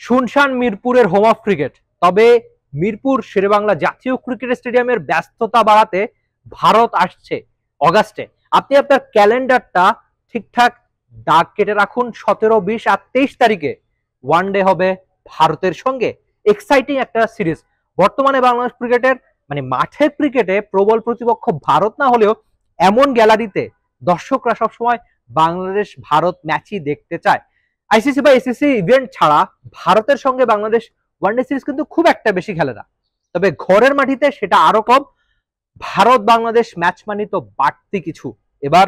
শুনশান মিরপুরের home of cricket. তবে মিরপুর শেরেবাংলা জাতীয় ক্রিকেট স্টেডিয়ামের ব্যস্ততা বাড়াতে ভারত আসছে অগাস্টে। আপনি আপনার ক্যালেন্ডারটা ঠিকঠাক দাগ কেটে রাখুন। 17, 20 আর 23 তারিখে ওয়ানডে হবে ভারতের সঙ্গে। এক্সাইটিং একটা সিরিজ। বর্তমানে বাংলাদেশ ক্রিকেটের মাঠের ক্রিকেটে প্রবল প্রতিপক্ষ ভারত না হলেও এমন গ্যালারিতে দর্শকরা সবসময় বাংলাদেশ ভারত ম্যাচই দেখতে চায়। আইসিসি বা এসিসি ইভেন্ট ছাড়া ভারতের সঙ্গে বাংলাদেশ ওয়ানডে সিরিজ কিন্তু খুব একটা বেশি খেলে না, তবে ঘরের মাটিতে সেটা আরো কম। ভারত বাংলাদেশ ম্যাচ মানি তো বাড়তি কিছু। এবার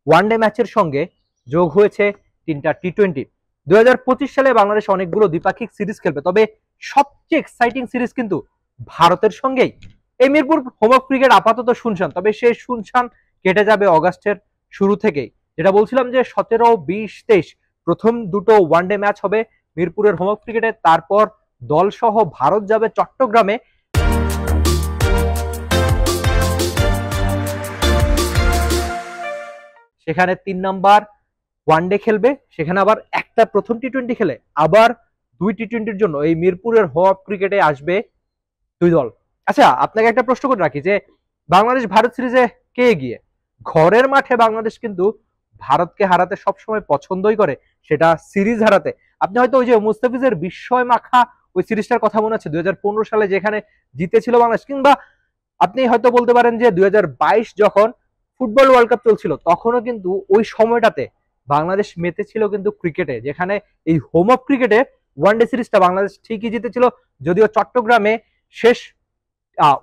ওয়ানডে ম্যাচের সঙ্গে যোগ হয়েছে 3টা টি-20। 2025 সালে বাংলাদেশ অনেকগুলো দ্বিপাক্ষিক সিরিজ খেলবে, তবে সবচেয়ে এক্সাইটিং সিরিজ কিন্তু ভারতের সঙ্গেই। এই মিরপুর হোম অফ ক্রিকেট আপাতত শুনশান, তবে সেই শুনশান কেটে যাবে অগাস্টের শুরু থেকেই। যেটা বলছিলাম যে 17, 20, 23 প্রথম দুটো ওয়ানডে ম্যাচ হবে মিরপুরের হোম অফ ক্রিকেটে। তারপর দলসহ ভারত যাবে চট্টগ্রামে। সেখানে 3 নাম্বার ওয়ানডে খেলবে, সেখানে আবার একটা প্রথম টি-20 খেলে আবার 2 টি-20-র জন্য এই মিরপুরের হোম অফ ক্রিকেটে আসবে 2 দল। আচ্ছা, আপনাকে একটা প্রশ্ন করে রাখি যে বাংলাদেশ ভারত সিরিজে কে এগিয়ে? ঘরের মাঠে বাংলাদেশ কিন্তু ভারতকে হারাতে সবসময় পছন্দই করে, সেটা সিরিজ হারাতে। আপনি হয়তো ওই যে মুস্তাফিজের বিস্ময় মাখা ওই সিরিজটার কথা মনে আছে 2015 সালে যেখানে জিতেছিল বাংলাদেশ, কিংবা আপনি হয়তো বলতে পারেন যে 2022 যখন ফুটবল ওয়ার্ল্ড কাপ চলছিল তখনও কিন্তু ওই সময়টাতে বাংলাদেশ মেতেছিল কিন্তু ক্রিকেটে, যেখানে এই হোম অফ ক্রিকেটে ওয়ানডে সিরিজটা বাংলাদেশ ঠিকই জিতেছিল। যদিও চট্টগ্রামে শেষ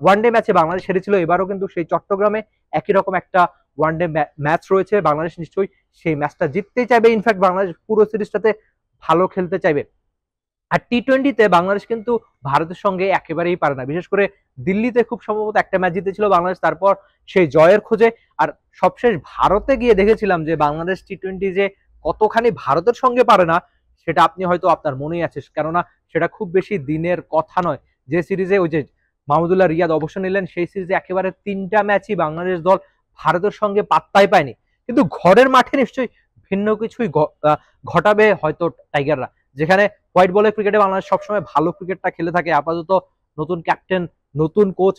ওয়ানডে ম্যাচে বাংলাদেশ হেরেছিল, এবারও কিন্তু সেই চট্টগ্রামে একই রকম একটা ওয়ানডে ম্যাচ রয়েছে। বাংলাদেশ নিশ্চয়ই সেই ম্যাচটা জিততেই চাইবে, ইনফ্যাক্ট বাংলাদেশ পুরো সিরিজটাতে ভালো খেলতে চাইবে। আর টি-20তে বাংলাদেশ কিন্তু ভারতের সঙ্গে একেবারেই পারে না, বিশেষ করে দিল্লিতে খুব সম্ভবত একটা ম্যাচ জিতেছিল বাংলাদেশ, তারপর সেই জয়ের খোঁজে। আর সবশেষ ভারতে গিয়ে দেখেছিলাম যে বাংলাদেশ টি-20 যে কতখানি ভারতের সঙ্গে পারে না সেটা আপনি হয়তো আপনার মনেই আছে, কেননা সেটা খুব বেশি দিনের কথা নয়। যে সিরিজে ওই যে মাহমুদুল্লাহ রিয়াদ অবসর নিলেন, সেই সিরিজে একেবারে 3টা ম্যাচই বাংলাদেশ দল ভারতের সঙ্গে পাত্তাই পায়নি। কিন্তু ঘরের মাঠে নিশ্চয়ই ভিন্ন কিছুই ঘটাবে হয়তো টাইগাররা, যেখানে হোয়াইট বলের ক্রিকেটে বাংলাদেশ সবসময় ভালো ক্রিকেটটা খেলে থাকে। আপাতত নতুন ক্যাপ্টেন, নতুন কোচ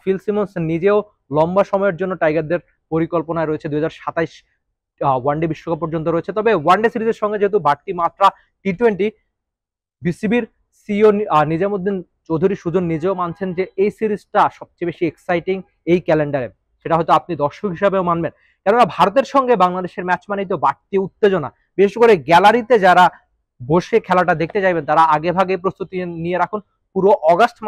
ফিল সিমন্স নিজেও লম্বা সময়ের জন্য টাইগারদের পরিকল্পনায় রয়েছে, 2027 ওয়ানডে বিশ্বকাপ পর্যন্ত রয়েছে। তবে ওয়ানডে সিরিজের সঙ্গে যেহেতু বাড়তি মাত্রা টি-20, বিসিবির সিইও নিজামুদ্দিন চৌধুরী সুজন নিজেও মানছেন যে এই সিরিজটা সবচেয়ে বেশি এক্সাইটিং এই ক্যালেন্ডারে। সেটা হয়তো আপনি দর্শক হিসাবেও মানবেন, কেননা ভারতের সঙ্গে বাংলাদেশের ম্যাচ মানেই তো বাড়তি উত্তেজনা। বিশেষ করে গ্যালারিতে যারা বসে খেলাটা দেখতে যাবেন তারা আগে ভাগে প্রস্তুতি নিয়ে রাখুন। পুরো অগাস্ট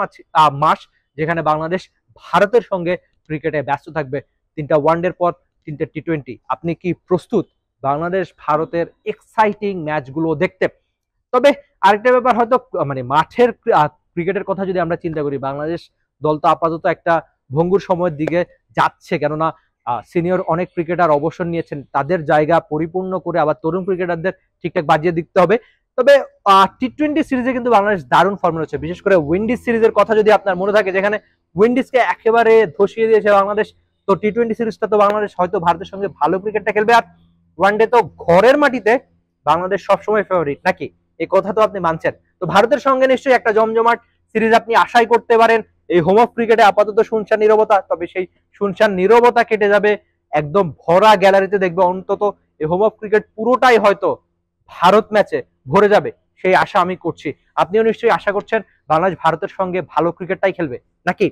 মাস যেখানে বাংলাদেশ ভারতের সঙ্গে ক্রিকেটে ব্যস্ত থাকবে, 3টা ওয়ানডের পর 3টে টি-20। আপনি কি প্রস্তুত বাংলাদেশ ভারতের এক্সাইটিং ম্যাচগুলো দেখতে? তবে আরেকটা ব্যাপার, হয়তো মাঠের ক্রিকেটের কথা যদি আমরা চিন্তা করি, বাংলাদেশ দল তো আপাতত একটা ভঙ্গুর সময়ের দিকে যাচ্ছে, কেননা সিনিয়র অনেক ক্রিকেটার অবসর নিয়েছেন, তাদের জায়গা পরিপূর্ণ করে আবার তরুণ ক্রিকেটারদের ঠিকঠাক বাজিয়ে দিতে হবে। তবে টি-20 সিরিজে কিন্তু বাংলাদেশ দারুণ ফর্মে রয়েছে। বিশেষ করে উইন্ডিজ সিরিজের কথা যদি আপনার মনে থাকে, যেখানে উইন্ডিজকে একেবারে ধসিয়ে দিয়েছে বাংলাদেশ, তো টি-20 সিরিজটা তো বাংলাদেশ হয়তো ভারতের সঙ্গে ভালো ক্রিকেটটা খেলবে। আর ওয়ানডে তো ঘরের মাটিতে বাংলাদেশ সবসময় ফেভারিট, নাকি? এই কথা তো আপনি মানছেন। তো ভারতের সঙ্গে নিশ্চয়ই একটা জমজমাট সিরিজ আপনি আশাই করতে পারেন। এই হোম অফ ক্রিকেটে আপাতত শুনশান নীরবতা, তবে সেই শুনশান নীরবতা কেটে যাবে একদম ভরা গ্যালারিতে দেখবে অন্তত এই হোম অফ ক্রিকেট পুরোটাই হয়তো ভারত ম্যাচে ভরে যাবে, সেই আশা আমি করছি। আপনিও নিশ্চয়ই আশা করছেন বাংলাদেশ ভারতের সঙ্গে ভালো ক্রিকেটটাই খেলবে, নাকি?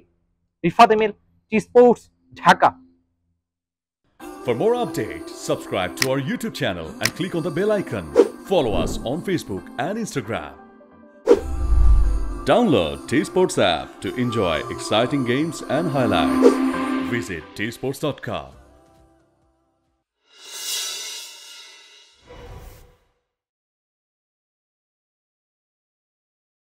Rifat Emil, T sports, Dhaka. For more updates, subscribe to our YouTube channel and click on the bell icon. Follow us on Facebook and Instagram. Download T-Sports app to enjoy exciting games and highlights. Visit tsports.com.